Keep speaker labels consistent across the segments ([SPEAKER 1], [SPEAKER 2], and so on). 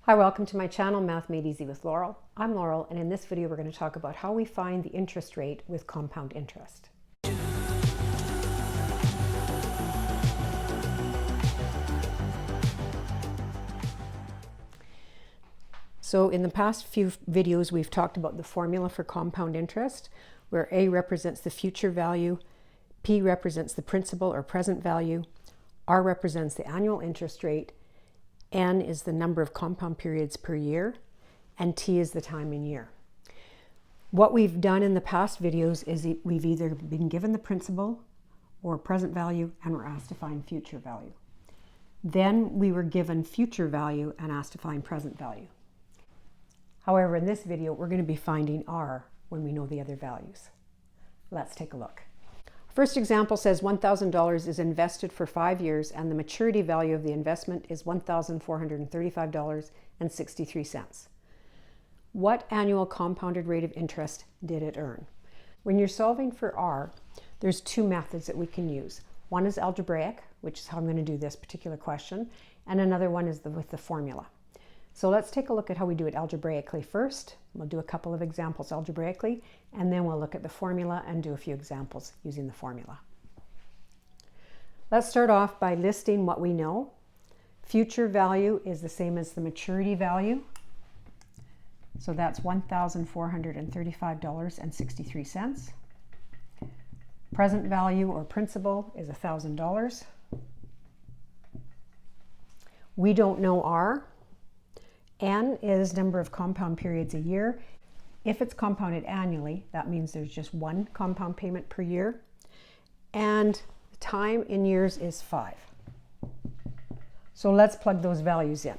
[SPEAKER 1] Hi, welcome to my channel, Math Made Easy with Laurel. I'm Laurel, and in this video we're going to talk about how we find the interest rate with compound interest. So in the past few videos we've talked about the formula for compound interest, where A represents the future value, P represents the principal or present value, R represents the annual interest rate, N is the number of compound periods per year, and T is the time in year. What we've done in the past videos is we've either been given the principal or present value and we're asked to find future value. Then we were given future value and asked to find present value. However, in this video, we're going to be finding R when we know the other values. Let's take a look. First example says $1,000 is invested for 5 years and the maturity value of the investment is $1,435.63. What annual compounded rate of interest did it earn? When you're solving for R, there's two methods that we can use. One is algebraic, which is how I'm going to do this particular question, and another one is with the formula. So let's take a look at how we do it algebraically first. We'll do a couple of examples algebraically, and then we'll look at the formula and do a few examples using the formula. Let's start off by listing what we know. Future value is the same as the maturity value. So that's $1,435.63. Present value or principal is $1,000. We don't know R. N is number of compound periods a year. If it's compounded annually, that means there's just one compound payment per year. And the time in years is 5. So let's plug those values in.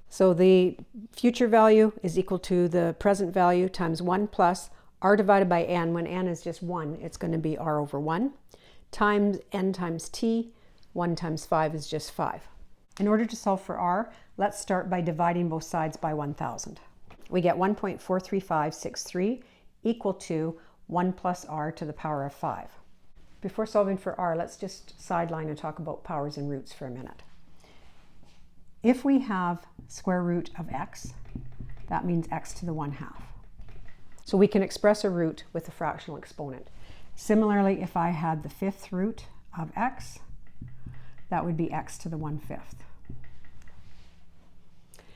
[SPEAKER 1] So the future value is equal to the present value times 1 plus R divided by N. When N is just 1, it's going to be R over 1 times N times T. 1 times 5 is just 5. In order to solve for R, let's start by dividing both sides by 1,000. We get 1.43563 equal to 1 plus R to the power of 5. Before solving for R, let's just sideline and talk about powers and roots for a minute. If we have square root of x, that means x to the 1/2. So we can express a root with a fractional exponent. Similarly, if I had the 5th root of x, that would be x to the 1/5.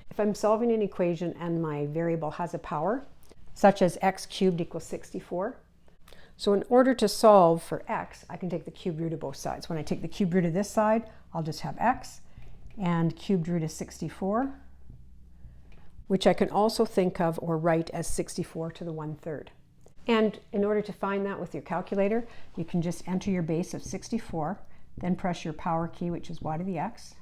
[SPEAKER 1] If I'm solving an equation and my variable has a power, such as x cubed equals 64, so in order to solve for x, I can take the cube root of both sides. When I take the cube root of this side, I'll just have x, and cubed root is 64, which I can also think of or write as 64 to the 1/3. And in order to find that with your calculator, you can just enter your base of 64, then press your power key, which is y to the x.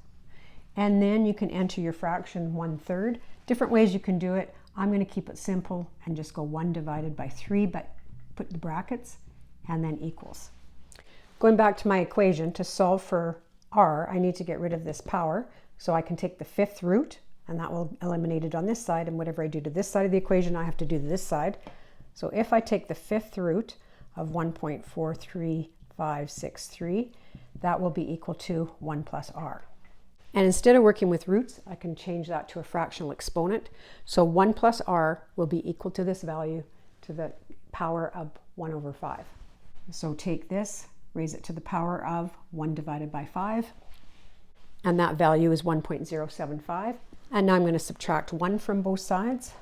[SPEAKER 1] And then you can enter your fraction 1/3. Different ways you can do it. I'm going to keep it simple and just go 1 divided by 3, but put the brackets and then equals. Going back to my equation, to solve for R, I need to get rid of this power. So I can take the 5th root, and that will eliminate it on this side. And whatever I do to this side of the equation, I have to do to this side. So if I take the 5th root of 1.43563, that will be equal to 1 plus R. And instead of working with roots, I can change that to a fractional exponent. So 1 plus R will be equal to this value to the power of 1 over 5. So take this, raise it to the power of 1 divided by 5. And that value is 1.075. And now I'm going to subtract 1 from both sides.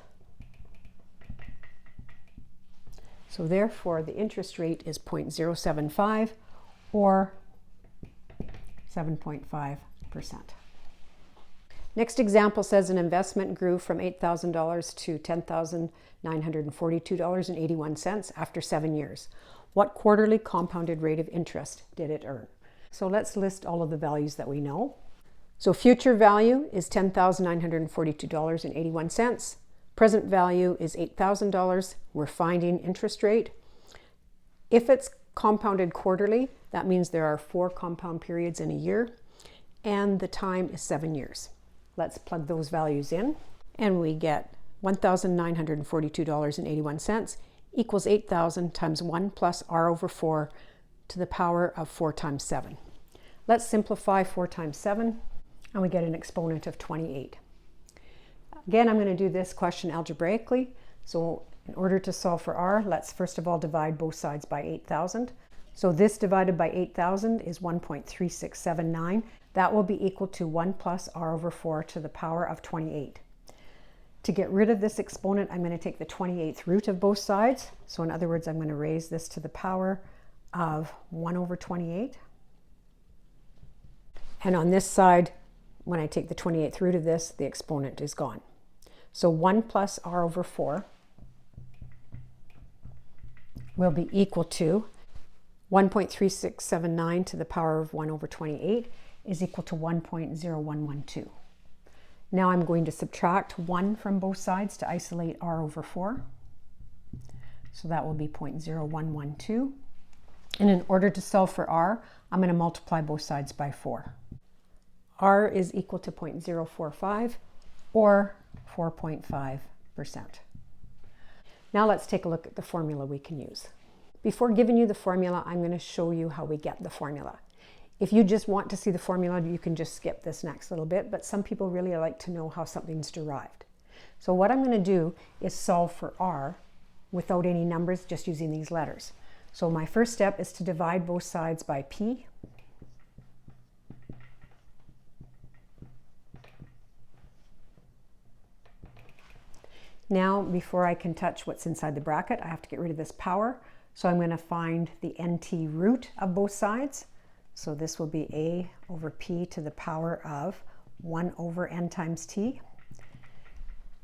[SPEAKER 1] So therefore, the interest rate is 0.075 or 7.5%. Next example says an investment grew from $8,000 to $10,942.81 after 7 years. What quarterly compounded rate of interest did it earn? So let's list all of the values that we know. So future value is $10,942.81. Present value is $8,000. We're finding interest rate. If it's compounded quarterly, that means there are 4 compound periods in a year, and the time is 7 years. Let's plug those values in, and we get $1,942.81 equals 8,000 times 1 plus R over 4 to the power of 4 times 7. Let's simplify 4 times 7, and we get an exponent of 28. Again, I'm going to do this question algebraically. So in order to solve for r, let's first of all divide both sides by 8,000. So this divided by 8,000 is 1.3679. That will be equal to 1 plus r over 4 to the power of 28. To get rid of this exponent, I'm going to take the 28th root of both sides. So in other words, I'm going to raise this to the power of 1 over 28. And on this side, when I take the 28th root of this, the exponent is gone. So 1 plus r over 4 will be equal to 1.3679 to the power of 1 over 28 is equal to 1.0112. Now I'm going to subtract 1 from both sides to isolate r over 4. So that will be 0.0112. And in order to solve for r, I'm going to multiply both sides by 4. R is equal to 0.045 or 4.5%. Now let's take a look at the formula we can use. Before giving you the formula, I'm going to show you how we get the formula. If you just want to see the formula, you can just skip this next little bit, but some people really like to know how something's derived. So what I'm going to do is solve for r without any numbers, just using these letters. So my first step is to divide both sides by p. Now, before I can touch what's inside the bracket, I have to get rid of this power. So I'm going to find the nt root of both sides. So this will be a over p to the power of 1 over n times t.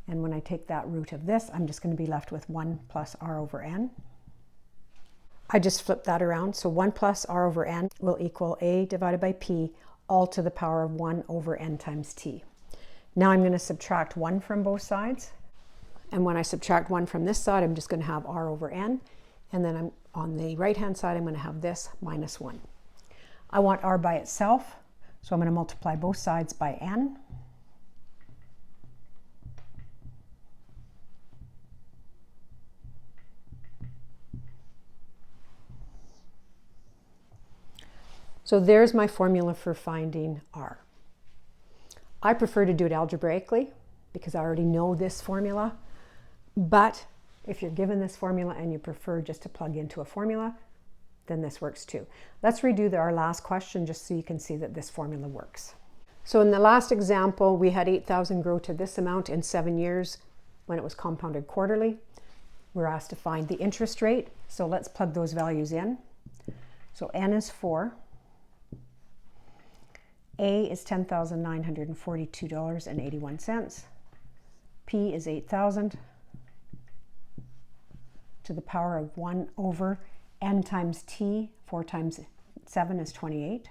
[SPEAKER 1] And when I take that root of this, I'm just going to be left with 1 plus r over n. I just flip that around. So 1 plus r over n will equal a divided by p, all to the power of 1 over n times t. Now I'm going to subtract 1 from both sides. And when I subtract 1 from this side, I'm just going to have r over n. And then on the right-hand side, I'm going to have this minus 1. I want r by itself, so I'm going to multiply both sides by n. So there's my formula for finding r. I prefer to do it algebraically because I already know this formula, but if you're given this formula and you prefer just to plug into a formula, then this works too. Let's redo our last question just so you can see that this formula works. So in the last example, we had 8,000 grow to this amount in 7 years when it was compounded quarterly. We're asked to find the interest rate. So let's plug those values in. So n is 4. A is $10,942.81. P is 8,000 to the power of 1 over n times t. 4 times 7 is 28.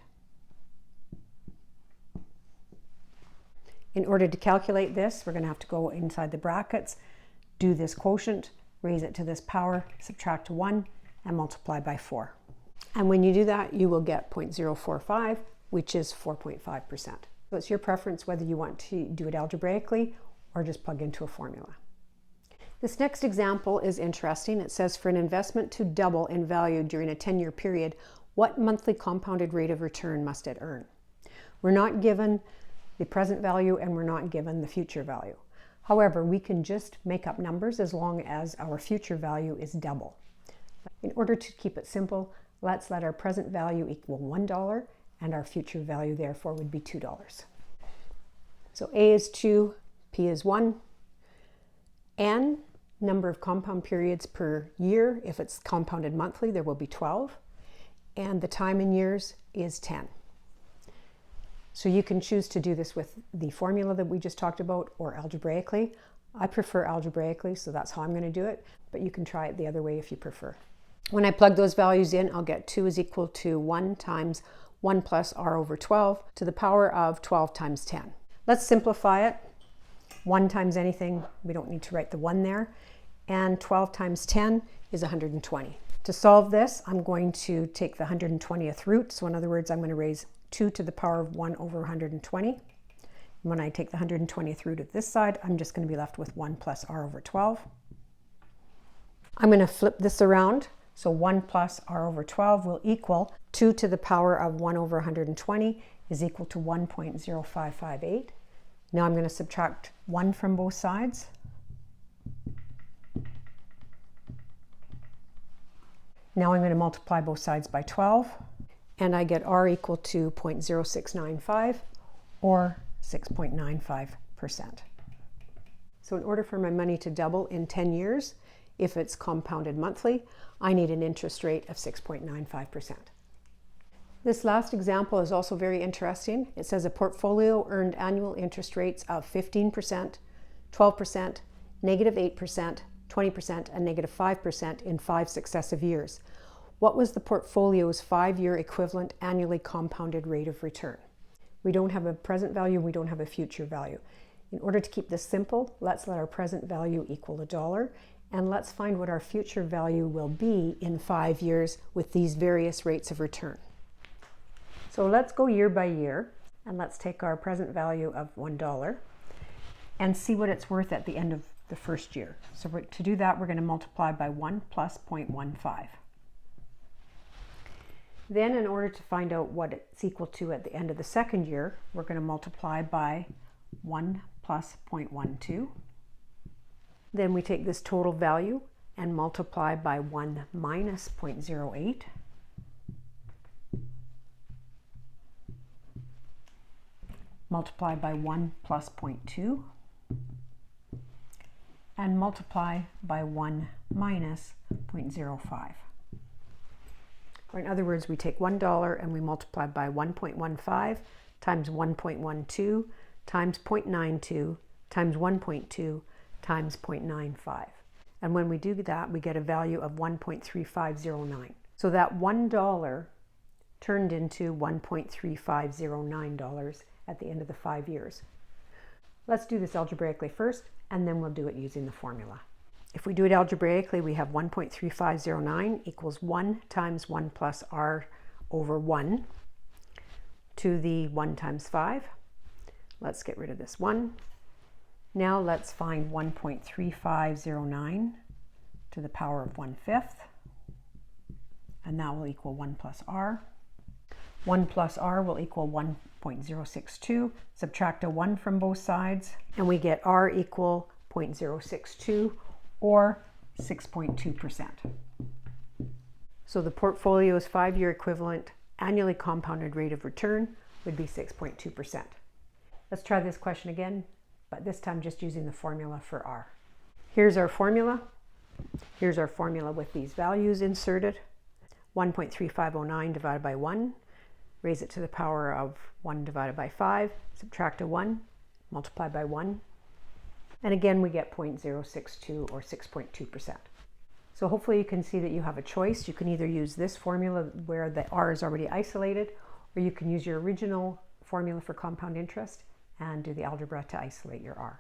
[SPEAKER 1] In order to calculate this, we're going to have to go inside the brackets, do this quotient, raise it to this power, subtract 1, and multiply by 4. And when you do that, you will get 0.045, which is 4.5%. So it's your preference whether you want to do it algebraically or just plug into a formula. This next example is interesting. It says for an investment to double in value during a 10-year period, what monthly compounded rate of return must it earn? We're not given the present value and we're not given the future value. However, we can just make up numbers as long as our future value is double. In order to keep it simple, let's let our present value equal $1 and our future value therefore would be $2. So A is 2, P is 1, N, number of compound periods per year. If it's compounded monthly, there will be 12. And the time in years is 10. So you can choose to do this with the formula that we just talked about or algebraically. I prefer algebraically, so that's how I'm going to do it, but you can try it the other way if you prefer. When I plug those values in, I'll get 2 is equal to 1 times 1 plus r over 12 to the power of 12 times 10. Let's simplify it. 1 times anything, we don't need to write the 1 there. And 12 times 10 is 120. To solve this, I'm going to take the 120th root. So in other words, I'm going to raise 2 to the power of 1 over 120. And when I take the 120th root of this side, I'm just going to be left with 1 plus r over 12. I'm going to flip this around. So 1 plus r over 12 will equal 2 to the power of 1 over 120 is equal to 1.0558. Now I'm going to subtract 1 from both sides. Now I'm going to multiply both sides by 12, and I get R equal to 0.0695 or 6.95%. So in order for my money to double in 10 years, if it's compounded monthly, I need an interest rate of 6.95%. This last example is also very interesting. It says a portfolio earned annual interest rates of 15%, 12%, negative 8%, 20%, and negative 5% in 5 successive years. What was the portfolio's 5-year equivalent annually compounded rate of return? We don't have a present value, we don't have a future value. In order to keep this simple, let's let our present value equal $1, and let's find what our future value will be in 5 years with these various rates of return. So let's go year by year, and let's take our present value of $1 and see what it's worth at the end of the first year. So to do that, we're going to multiply by 1 plus 0.15. Then in order to find out what it's equal to at the end of the second year, we're going to multiply by 1 plus 0.12. Then we take this total value and multiply by 1 minus 0.08. Multiply by 1 plus 0.2, and multiply by 1 minus 0.05. Or in other words, we take $1 and we multiply by 1.15 times 1.12 times 0.92 times 1.2 times 0.95. And when we do that, we get a value of 1.3509. So that $1 turned into $1.3509 at the end of the 5 years. Let's do this algebraically first, and then we'll do it using the formula. If we do it algebraically, we have 1.3509 equals 1 times 1 plus R over 1 to the 1 times 5. Let's get rid of this 1. Now let's find 1.3509 to the power of 1/5, and that will equal 1 plus R. 1 plus R will equal 1.062. Subtract a 1 from both sides, and we get R equal 0.062 or 6.2%. So the portfolio's 5-year equivalent annually compounded rate of return would be 6.2%. Let's try this question again, but this time just using the formula for R. Here's our formula. Here's our formula with these values inserted. 1.3509 divided by 1. Raise it to the power of 1 divided by 5, subtract a 1, multiply by 1, and again we get 0.062 or 6.2%. So hopefully you can see that you have a choice. You can either use this formula where the R is already isolated, or you can use your original formula for compound interest and do the algebra to isolate your R.